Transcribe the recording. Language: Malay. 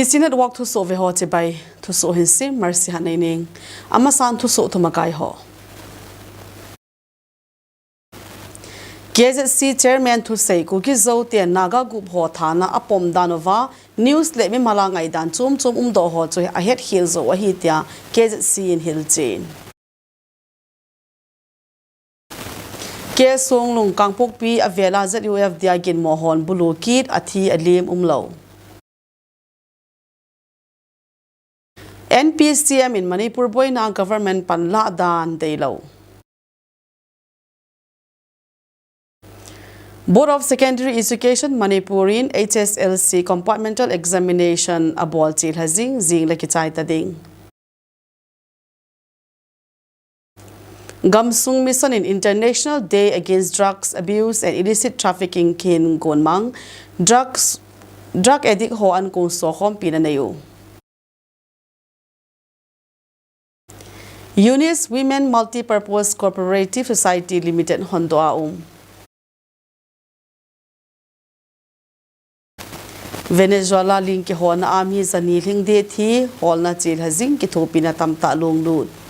TC network thusoh ve ho che bai thusoh hin si mercy hanai ning ama san thusoh thumakai ho KZC chairman thusei ku ki zo te naga group ho thana apom danova news le mi mala ngai dan chum do ho choi a het hil zo a hi tia KZC in hil chain ke song lung kangpok pi avela ZUF dia gin mohon bulu kit athi alim umlo NPCM in Manipur boina government panla dan deilo Board of Secondary Education Manipurin HSLC compartmental examination abol chil hazing zing lekichai tading Gamsung Mission in International Day Against Drugs Abuse and Illicit Trafficking kin gonmang drug addict ho an kung sohom pinanayo Eunice Women Multipurpose Cooperative Society Limited Hondoa Venezuela link ke hona ami zani ling de thi holna chil hazing ki thopina tam ta long lut